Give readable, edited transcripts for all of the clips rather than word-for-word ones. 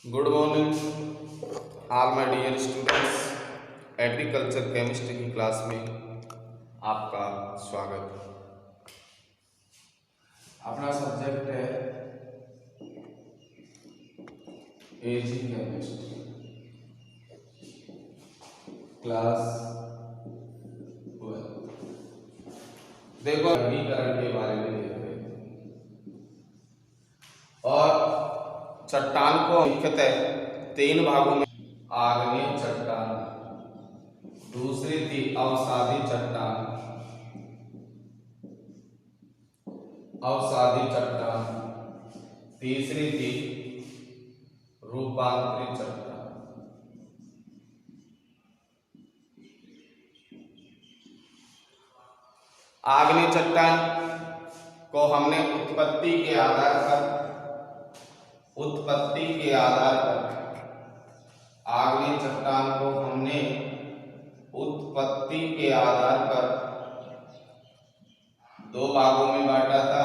Good morning all my dear students. Agriculture chemistry की class में आपका स्वागत। अपना सब्जेक्ट है एजी केमिस्ट्री, क्लास 12। देखो वर्गीकरण के बारे में देख रहे हैं और चट्टान को मुख्यतः 3 भागों में आग्नेय चट्टान, दूसरी थी अवसादी चट्टान, तीसरी थी रूपांतरित चट्टान। आग्नेय चट्टान को हमने उत्पत्ति के आधार पर आग्नेय चट्टान को हमने उत्पत्ति के आधार पर 2 भागों में बांटा था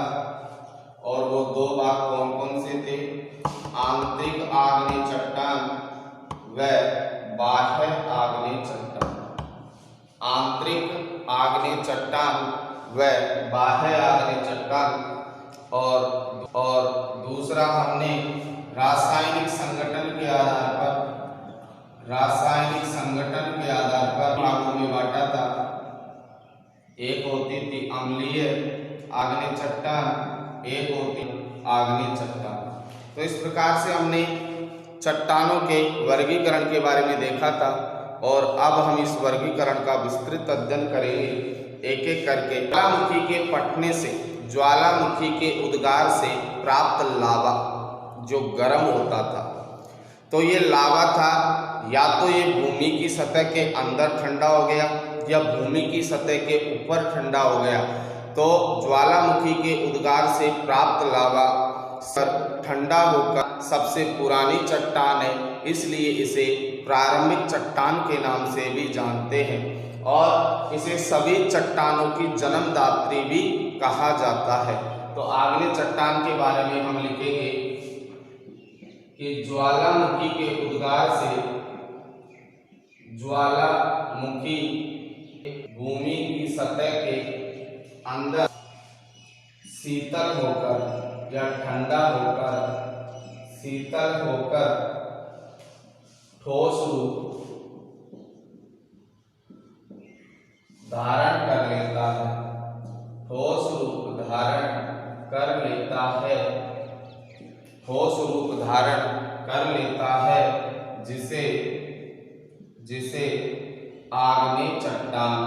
और वो 2 भाग कौन कौन से थे? आंतरिक आग्नेय चट्टान व बाह्य आग्नेय चट्टान। आंतरिक आग्नेय चट्टान व बाह्य आग्नेय चट्टान। और दूसरा हमने रासायनिक संगठन के आधार पर भागों में बांटा था। एक होती थी अम्लीय आग्नेय चट्टान, एक होती आग्नेय चट्टान। तो इस प्रकार से हमने चट्टानों के वर्गीकरण के बारे में देखा था और अब हम इस वर्गीकरण का विस्तृत अध्ययन करेंगे एक एक करके। ज्वालामुखी के फटने से, ज्वालामुखी के उद्गार से प्राप्त लावा जो गर्म होता था, तो ये लावा था या तो ये भूमि की सतह के अंदर ठंडा हो गया या भूमि की सतह के ऊपर ठंडा हो गया। तो ज्वालामुखी के उद्गार से प्राप्त लावा ठंडा होकर सबसे पुरानी चट्टान है, इसलिए इसे प्रारंभिक चट्टान के नाम से भी जानते हैं और इसे सभी चट्टानों की जन्मदात्री भी कहा जाता है। तो आग्नेय चट्टान के बारे में हम लिखेंगे कि ज्वालामुखी के उद्गार से, ज्वालामुखी भूमि की सतह के अंदर शीतल होकर या ठंडा होकर, ठोस रूप धारण कर लेता है, ठोस रूप धारण कर लेता है, जिसे आग्नेय चट्टान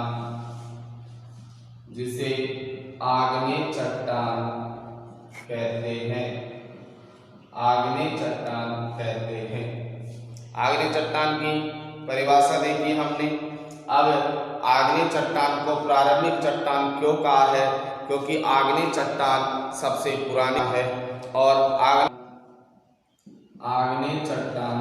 कहते हैं। आग्नेय चट्टान की परिभाषा देखी हमने। अब आग्नेय चट्टान को प्रारंभिक चट्टान क्यों कहा है? क्योंकि आग्नेय चट्टान सबसे पुरानी है और आग्नेय चट्टान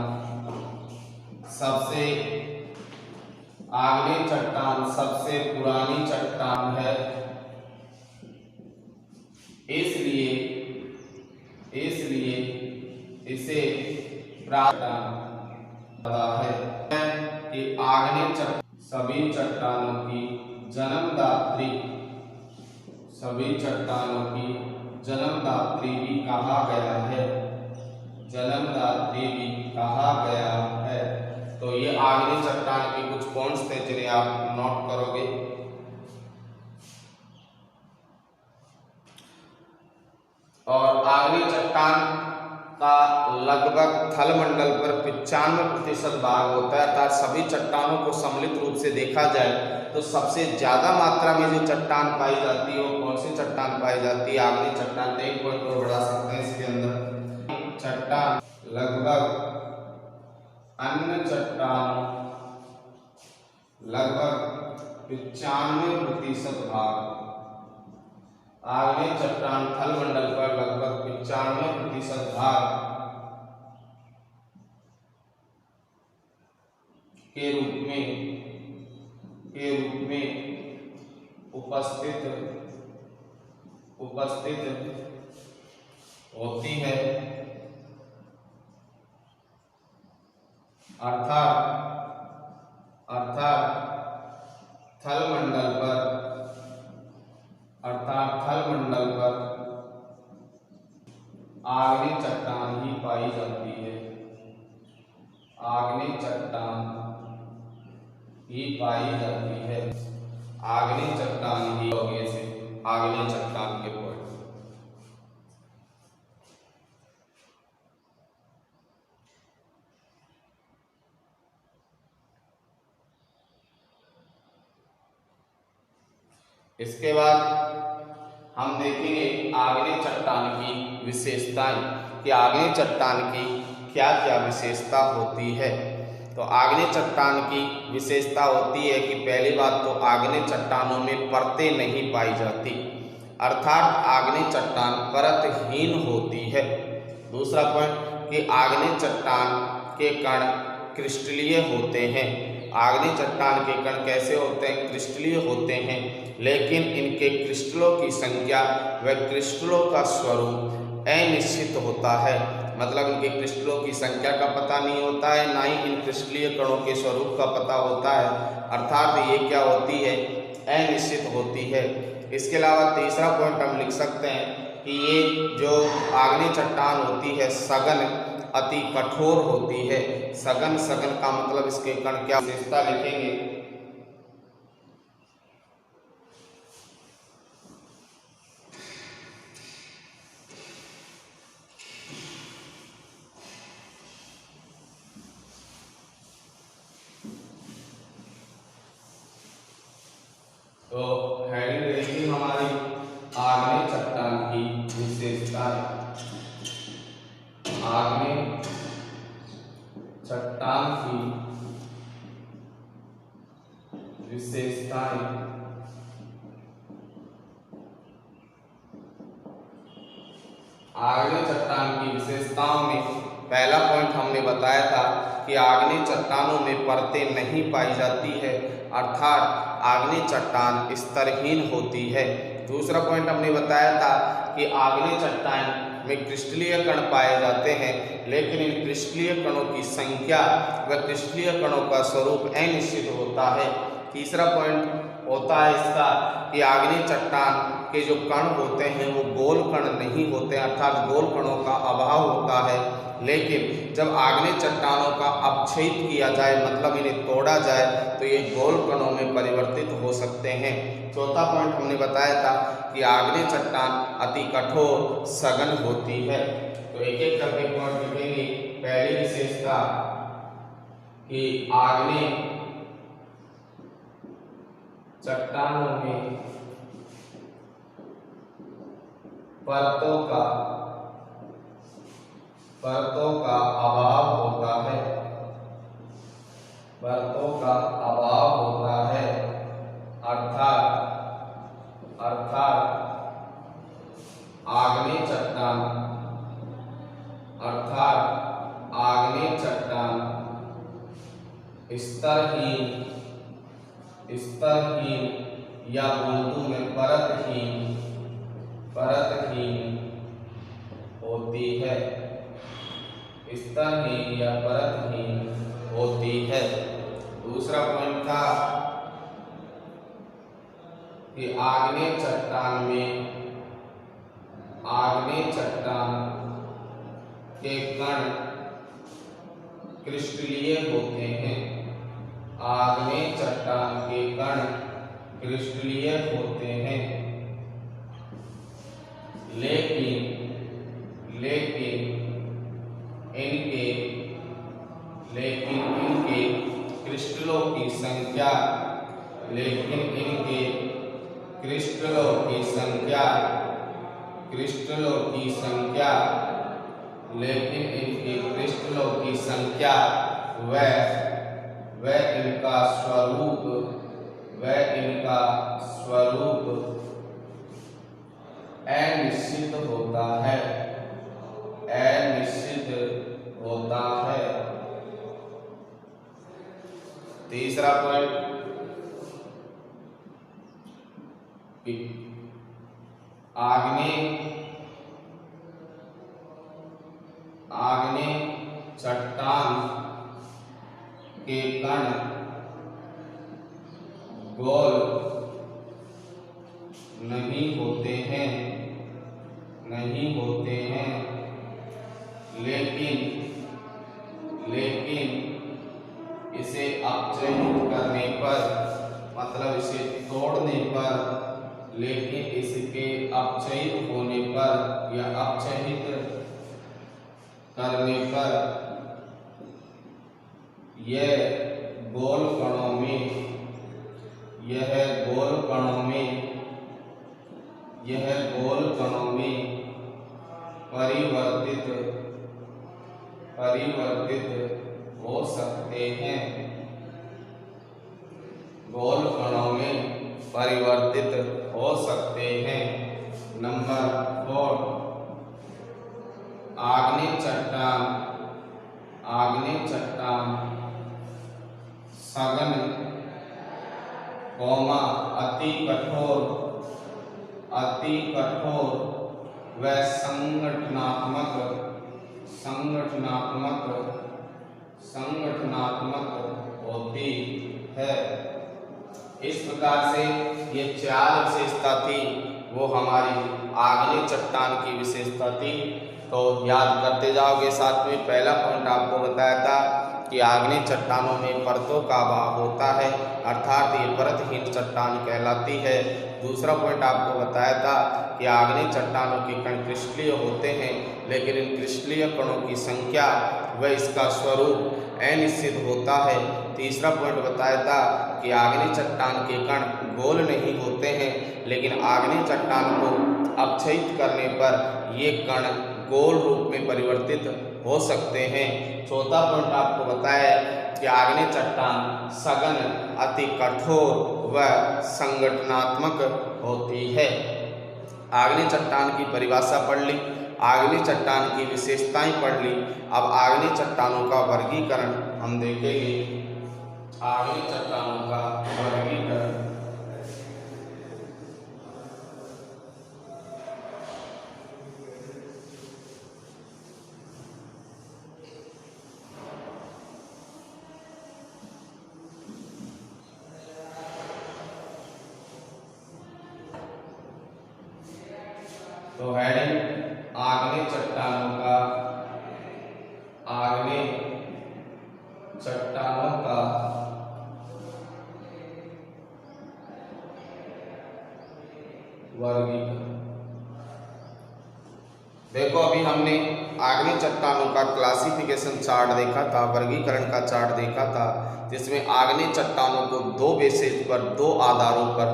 सबसे पुरानी चट्टान है। इसलिए इसे प्राचीन है कि आग्नेय सभी चट्टानों की जन्मदात्री भी कहा गया है। तो ये आग्नेय चट्टान के कुछ पॉइंट्स थे जिन्हें आप नोट करोगे। और आग्नेय चट्टान का लगभग थलमंडल पर 95% भाग होता है, अर्थात सभी चट्टानों को सम्मिलित रूप से देखा जाए तो सबसे ज्यादा मात्रा में जो चट्टान पाई जाती है वो कौन सी चट्टान पाई जाती है? आग्नेय चट्टान। एक पॉइंट और बढ़ा सकते हैं इसके अंदर। चट्टान लगभग अन्य चट्टानों 95% भाग, आग्नेय चट्टान थलमंडल पर लगभग 95% भाग के रूप में उपस्थित होती है। अर्थात अर्थात थल मंडल पर आग्नेय चट्टान ही पाई जाती है। आग्नेय चट्टान ही पाई जाती है। आग्नेय चट्टान ही होगी से आग्नेय चट्टान के पॉइंट। इसके बाद हम देखेंगे आग्नेय चट्टान की विशेषताएं कि आग्नेय चट्टान की क्या क्या विशेषता होती है। तो आग्नेय चट्टान की विशेषता होती है कि पहली बात तो आग्नेय चट्टानों में परतें नहीं पाई जाती, अर्थात आग्नेय चट्टान परतहीन होती है। दूसरा पॉइंट कि आग्नेय चट्टान के कण क्रिस्टलीय होते हैं। आग्नेय चट्टान के कण कैसे होते हैं? क्रिस्टलीय होते हैं, लेकिन इनके क्रिस्टलों की संख्या व क्रिस्टलों का स्वरूप अनिश्चित होता है। मतलब इनके क्रिस्टलों की संख्या का पता नहीं होता है, ना ही इन क्रिस्टलीय कणों के स्वरूप का पता होता है, अर्थात ये क्या होती है? अनिश्चित होती है। इसके अलावा तीसरा पॉइंट हम लिख सकते हैं कि ये जो आग्नेय चट्टान होती है सघन अति कठोर होती है। सघन का मतलब इसके कण क्या विशेषता लिखेंगे? तो हेडिंग रहेगी हमारी आग्नेय चट्टान की विशेषताएं। आग्नेय चट्टान की विशेषताएं। आग्नेय चट्टान की विशेषताओं में पहला पॉइंट हमने बताया था कि आग्नेय चट्टानों में परतें नहीं पाई जाती है, अर्थात आग्नेय चट्टान स्तरहीन होती है। दूसरा पॉइंट हमने बताया था कि आग्नेय चट्टान में क्रिस्टलीय कण पाए जाते हैं, लेकिन इन क्रिस्टलीय कणों की संख्या व क्रिस्टलीय कणों का स्वरूप अनिश्चित होता है। तीसरा पॉइंट होता है इसका कि आग्नेय चट्टान के जो कण होते हैं वो गोल कण नहीं होते, अर्थात गोल कणों का अभाव होता है। लेकिन जब आग्नेय चट्टानों का अपछेद किया जाए, मतलब इन्हें तोड़ा जाए, तो ये गोल कणों में परिवर्तित हो सकते हैं। चौथा पॉइंट हमने बताया था कि आग्नेय चट्टान अति कठोर सघन होती है। तो एक एक करके पॉइंट लिखेंगे। पहली विशेषता कि आग्नेय चट्टानों में परतों का अभाव होता है। परतों का अभाव होता है, अर्थात आग्नेय चट्टान स्तरहीन या उर्दू में परतहीन होती है। स्तरहीन या परतहीन होती है। दूसरा पॉइंट था कि आग्नेय चट्टान के कण क्रिस्टलीय होते हैं। आग्नेय चट्टान के कण क्रिस्टलीय होते हैं, लेकिन इनके क्रिस्टलों की संख्या व इनका स्वरूप अनिश्चित होता है। तीसरा पॉइंट आग्नेय चट्टान के कण गोल नहीं होते हैं, लेकिन इसे अपचयित करने पर, मतलब इसे तोड़ने पर, लेकिन इसके अपचयित होने पर या अपचयित करने पर यह गोल कणों में परिवर्तित हो सकते हैं। गोल कणों में परिवर्तित हो सकते हैं। नंबर 4, आग्नेय चट्टान सघन, अति कठोर व संगठनात्मक होती है। इस प्रकार से ये 4 विशेषता थी, वो हमारी आग्नेय चट्टान की विशेषता थी। तो याद करते जाओगे। साथ में पहला पॉइंट आपको बताया था कि आग्नेय चट्टानों में परतों का अभाव होता है, अर्थात ये परतहीन चट्टान कहलाती है। दूसरा पॉइंट आपको बताया था कि आग्नेय चट्टानों के कण क्रिस्टलीय होते हैं, लेकिन इन क्रिस्टलीय कणों की संख्या व इसका स्वरूप अनिश्चित होता है। तीसरा पॉइंट बताया था कि आग्नेय चट्टान के कण गोल नहीं होते हैं, लेकिन आग्नेय चट्टान को अपक्षयित करने पर ये कण गोल रूप में परिवर्तित हो सकते हैं। चौथा पॉइंट आपको बताया कि आग्नेय चट्टान सघन, अति कठोर व संगठनात्मक होती है। आग्नेय चट्टान की परिभाषा पढ़ ली, आग्नेय चट्टान की विशेषताएं पढ़ ली। अब आग्नेय चट्टानों का वर्गीकरण हम देखेंगे। आग्नेय चट्टानों का वर्गीकरण, तो हेडिंग आग्नेय चट्टानों का वर्गीकरण। देखो, अभी हमने आग्नेय चट्टानों का क्लासिफिकेशन चार्ट देखा था, वर्गीकरण का चार्ट देखा था, जिसमें आग्नेय चट्टानों को 2 बेसिस पर, 2 आधारों पर,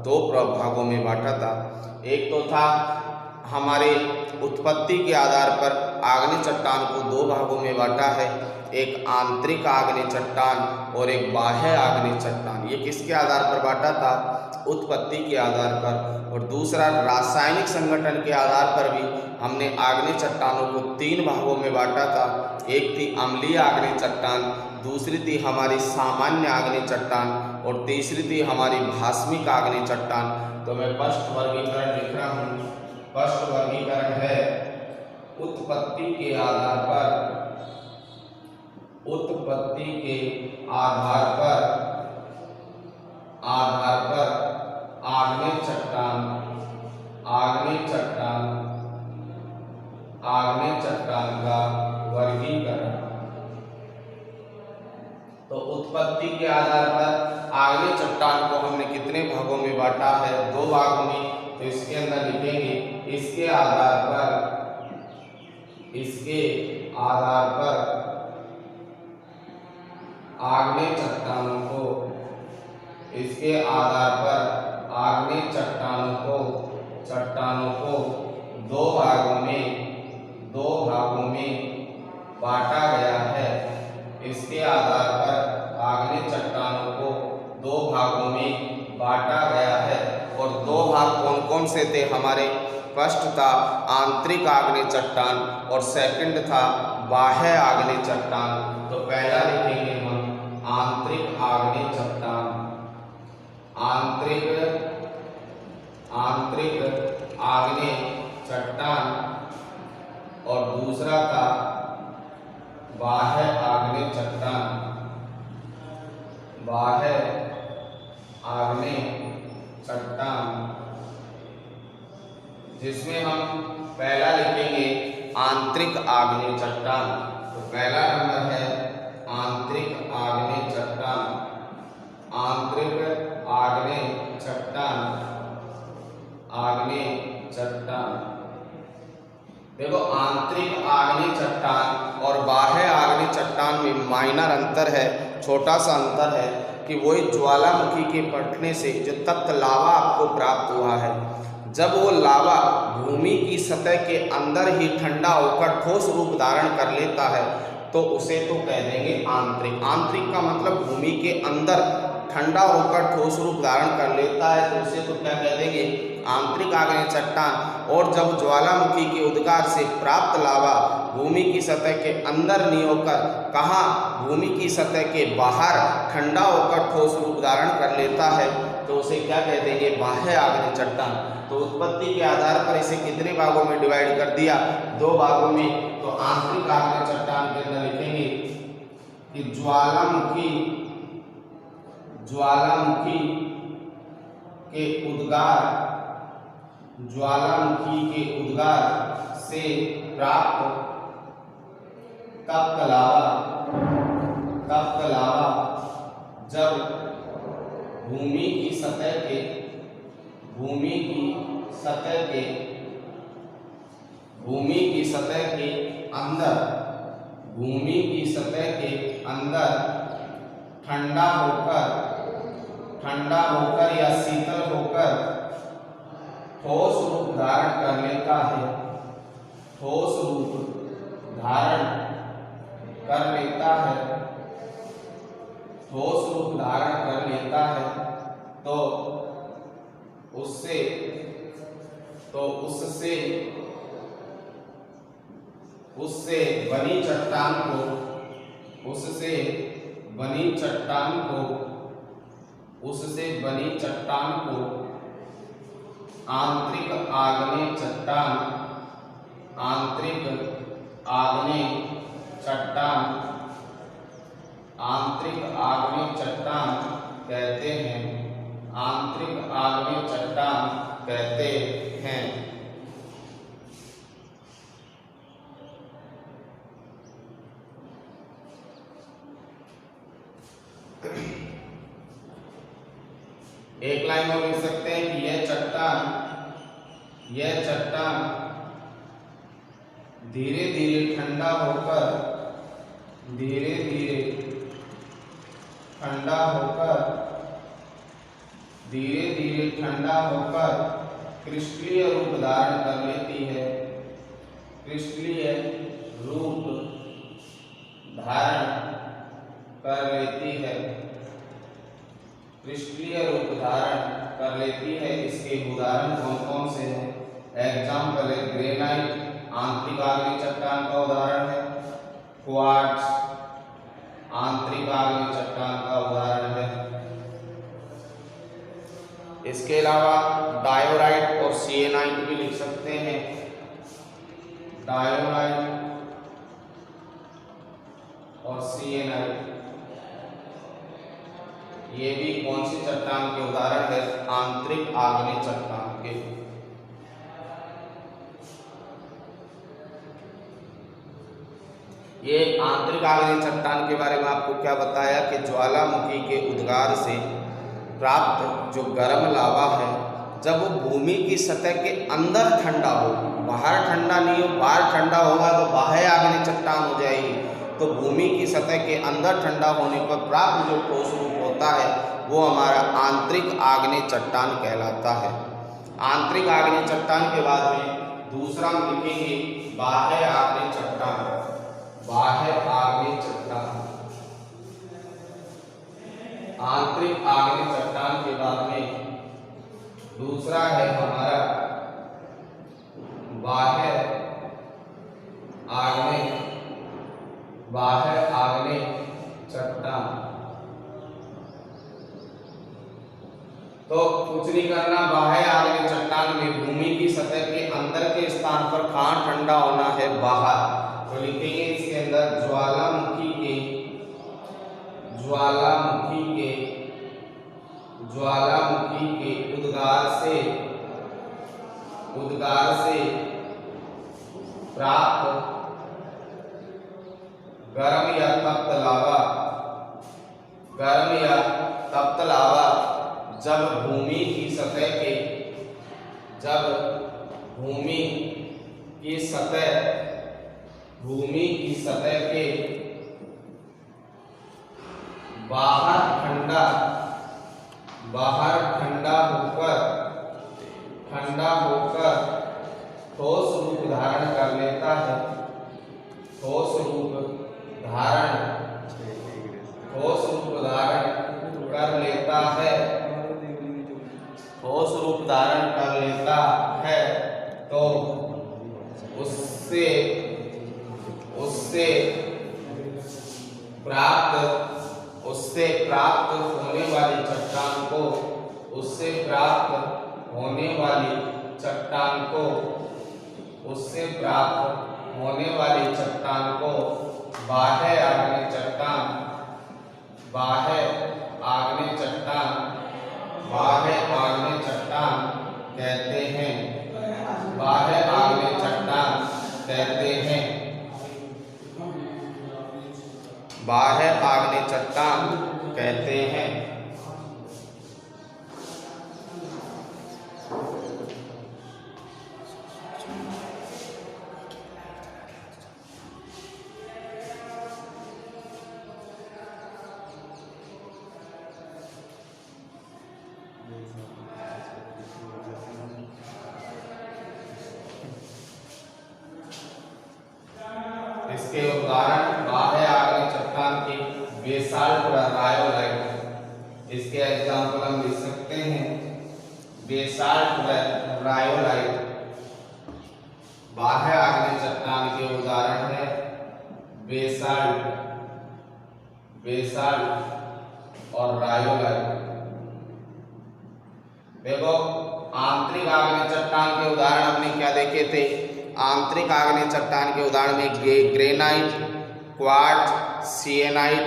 2 प्रभागों में बांटा था। एक तो था हमारे उत्पत्ति के आधार पर आग्नेय चट्टान को 2 भागों में बांटा है, एक आंतरिक आग्नेय चट्टान और एक बाह्य आग्नेय चट्टान। ये किसके आधार पर बांटा था? उत्पत्ति के आधार पर। और दूसरा, रासायनिक संगठन के आधार पर भी हमने आग्नेय चट्टानों को 3 भागों में बांटा था। एक थी अम्लीय आग्नेय चट्टान, दूसरी थी हमारी सामान्य आग्नेय चट्टान और तीसरी थी हमारी भास्मिक आग्नेय चट्टान। तो मैं फर्स्ट वर्गीकरण लिख रहा हूँ। फर्स्ट वर्गीकरण है उत्पत्ति के आधार पर, उत्पत्ति के आधार पर आग्नेय चट्टान का वर्गीकरण। तो उत्पत्ति के आधार पर आग्नेय चट्टान को हमने कितने भागों में बांटा है? 2 भागों में। तो इसके अंदर लिखेंगे इसके आधार पर आग्नेय चट्टानों को, इसके आधार पर आग्नेय चट्टानों को 2 भागों में बांटा गया है। इसके आधार पर आग्नेय चट्टानों को 2 भागों में बांटा गया है। और 2 भाग कौन कौन से थे हमारे? फर्स्ट था आंतरिक आग्नेय चट्टान और सेकंड था बाह्य आग्नेय चट्टान। तो पहला लिखेंगे हम आंतरिक आग्नेय चट्टान, आंतरिक आग्नेय चट्टान, और दूसरा था बाह्य आग्नेय चट्टान, आग्नेय चट्टान। तो पहला नंबर है आंतरिक आग्नेय चट्टान, आंतरिक आग्नेय चट्टान, आग्नेय चट्टान। देखो आंतरिक आग्नेय चट्टान और बाह्य आग्नेय चट्टान में माइनर अंतर है, छोटा सा अंतर है कि वही ज्वालामुखी के फटने से जो तप्त लावा आपको प्राप्त हुआ है, जब वो लावा भूमि की सतह के अंदर ही ठंडा होकर ठोस रूप धारण कर लेता है तो उसे तो कह देंगे आंतरिक। आंतरिक का मतलब भूमि के अंदर ठंडा होकर ठोस रूप धारण कर लेता है तो उसे तो क्या कह देंगे आंतरिक आग्नेय चट्टान। और जब ज्वालामुखी के उद्गार से प्राप्त लावा भूमि की सतह के अंदर नहीं होकर कहाँ भूमि की सतह के बाहर ठंडा होकर ठोस रूप धारण कर लेता है तो उसे क्या कह देंगे बाह्य आग्नेय चट्टान। तो उत्पत्ति के आधार पर इसे कितने भागों में डिवाइड कर दिया, 2 भागों में। तो आंतरिक आग्नेय चट्टान के अंदर लिखेंगे कि ज्वालामुखी के उद्गार, ज्वालामुखी के उद्गार से प्राप्त तप्त लावा जब भूमि की सतह के अंदर ठंडा होकर या शीतल होकर ठोस रूप धारण कर लेता है, ठोस रूप धारण कर लेता है तो उससे बनी चट्टान को आंतरिक आग्नेय चट्टान कहते हैं, आंतरिक आग्नेय चट्टान कहते हैं। एक लाइन में लिख सकते हैं कि यह चट्टान धीरे धीरे ठंडा होकर क्रिस्टलीय रूप धारण कर लेती है, क्रिस्टलीय रूप धारण कर लेती है। इसके उदाहरण कौन कौन से हैं? एग्जाम्पल है ग्रेनाइट, आंतरिक आग्नेय चट्टान का उदाहरण है। क्वार्ट्ज, आंतरिक आग्नेय चट्टान का उदाहरण है। इसके अलावा डायोराइट और सिएनाइट भी लिख सकते हैं। डायोराइट और सिएनाइट ये भी कौन सी चट्टान के उदाहरण है? आंतरिक आग्नेय चट्टान के। ये आंतरिक आग्नेय चट्टान के बारे में आपको क्या बताया कि ज्वालामुखी के उद्गार से प्राप्त जो गर्म लावा है जब वो भूमि की सतह के अंदर ठंडा हो, बाहर ठंडा नहीं हो, बाहर ठंडा होगा तो बाह्य आग्नेय चट्टान हो जाएगी। तो भूमि की सतह के अंदर ठंडा होने पर प्राप्त जो ठोस रूप होता है वो हमारा आंतरिक आग्नेय चट्टान कहलाता है। आंतरिक आग्नेय चट्टान के बाद में दूसरा हम लिखेंगे बाह्य आग्नेय चट्टान, बाह्य आग्नेय चट्टान। आंतरिक आग्नेय चट्टान के बाद में दूसरा है हमारा बाह्य आग्नेय चट्टान। तो कुछ नहीं करना, बाह्य आग्नेय चट्टान में भूमि की सतह के अंदर के स्थान पर कहाँ ठंडा होना है? बाहर। तो लिखेंगे इसके अंदर ज्वालामुखी के उद्गार से प्राप्त गर्म या तप्त लावा, गर्म या तप्त लावा जब भूमि की सतह के, जब भूमि की सतह, भूमि की सतह के बाहर ठंडा, बाहर ठंडा होकर ठोस रूप धारण कर लेता है, ठोस रूप धारण, ठोस रूप धारण कर लेता है, ठोस रूप धारण कर लेता है, तो उससे प्राप्त होने वाली चट्टान को, उससे प्राप्त होने वाली चट्टान को, उससे प्राप्त होने वाली चट्टान को बाह्य आग्नेय चट्टान, बाह्य आग्नेय चट्टान, बाह्य आग्नेय चट्टान कहते हैं, बाह्य आग्नेय चट्टान कहते हैं, बाह्य आग्नेय चट्टान कहते हैं। इसके उदाहरण बाह्य आग्नेय चट्टान के बेसाल्ट व रायोलाइट, इसके एग्जाम्पल हम लिख सकते हैं बेसाल्ट व रायोलाइट। बाह्य आग्नेय चट्टान के उदाहरण है बेसाल्ट, बेसाल्ट और रायोलाइट। देखो आंतरिक आग्नेय चट्टान के उदाहरण हमने क्या देखे थे? आंतरिक आग्नेय चट्टान के उदाहरण में ग्रेनाइट, क्वार्ट्ज, सिएनाइट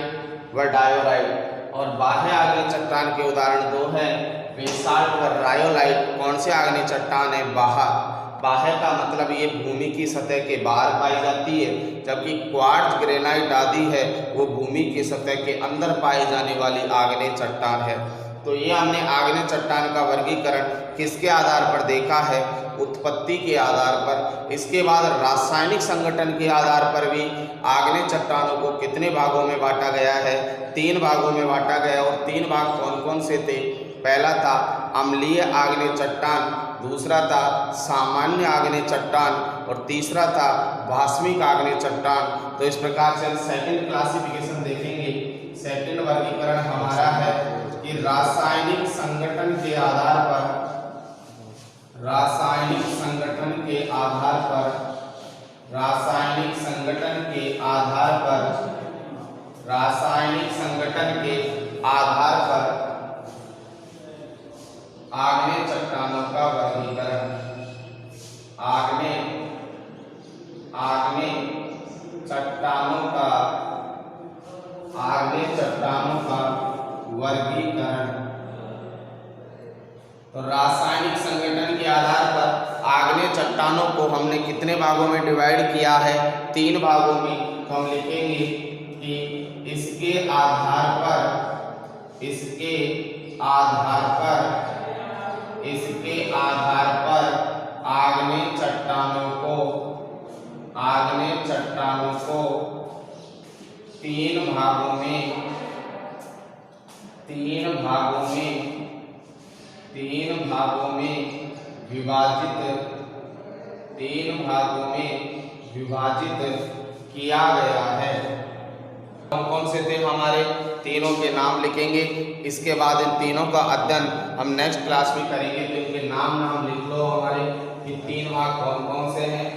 व डायोराइट। और बाह्य आग्नेय चट्टान के उदाहरण दो हैं, बेसाल्ट व रायोलाइट। कौन से आग्नेय चट्टान है? बाह्य का मतलब ये भूमि की सतह के बाहर पाई जाती है, जबकि क्वार्ट्ज, ग्रेनाइट आदि है वो भूमि की सतह के अंदर पाई जाने वाली आग्नेय चट्टान है। तो ये हमने आग्नेय चट्टान का वर्गीकरण किसके आधार पर देखा है? उत्पत्ति के आधार पर। इसके बाद रासायनिक संगठन के आधार पर भी आग्नेय चट्टानों को कितने भागों में बांटा गया है? 3 भागों में बांटा गया। और 3 भाग कौन कौन से थे? पहला था अम्लीय आग्नेय चट्टान, दूसरा था सामान्य आग्नेय चट्टान और तीसरा था भास्मिक आग्नेय चट्टान। तो इस प्रकार से हम सेकंड क्लासिफिकेशन देखेंगे। सेकंड वर्गीकरण हमारा है कि रासायनिक संगठन के आधार पर, रासायनिक संगठन के आधार पर, रासायनिक संगठन के आधार पर, रासायनिक संगठन के आधार पर आग्नेय चट्टानों का वर्गीकरण, आग्नेय चट्टानों का, आग्नेय चट्टानों का वर्गीकरण। तो रासायनिक संगठन के आधार पर आग्नेय चट्टानों को हमने कितने भागों में डिवाइड किया है? 3 भागों में। तो हम लिखेंगे कि इसके आधार पर, इसके आधार पर, इसके आधार पर आग्नेय चट्टानों को, आग्नेय चट्टानों को 3 भागों में, 3 भागों में, 3 भागों में विभाजित, 3 भागों में विभाजित किया गया है। कौन कौन से थे हमारे? तीनों के नाम लिखेंगे। इसके बाद इन तीनों का अध्ययन हम नेक्स्ट क्लास में करेंगे। तो इनके नाम लिख लो हमारे कि 3 भाग कौन कौन से हैं।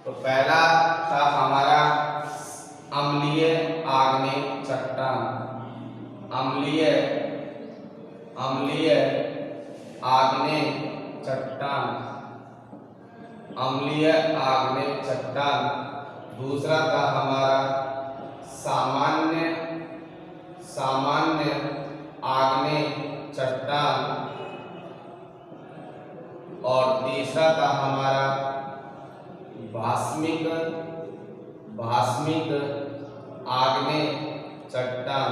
तो पहला था हमारा अम्लीय आग्नेय चट्टान, अम्लीय आग्नेय चट्टान, अम्लीय आग्नेय चट्टान। दूसरा था हमारा सामान्य आग्नेय चट्टान और तीसरा था हमारा भास्मिक आग्नेय चट्टान,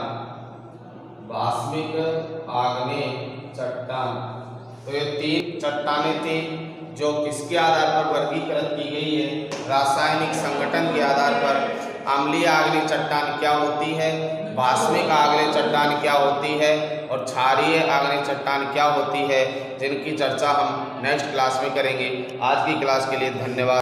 भास्मिक आग्नेय चट्टान। तो ये 3 चट्टानें थी जो किसके आधार पर वर्गीकृत की गई है, रासायनिक संगठन के आधार पर। अम्लीय आग्नेय चट्टान क्या होती है, भास्मिक आग्नेय चट्टान क्या होती है और क्षारीय आग्नेय चट्टान क्या होती है, जिनकी चर्चा हम नेक्स्ट क्लास में करेंगे। आज की क्लास के लिए धन्यवाद।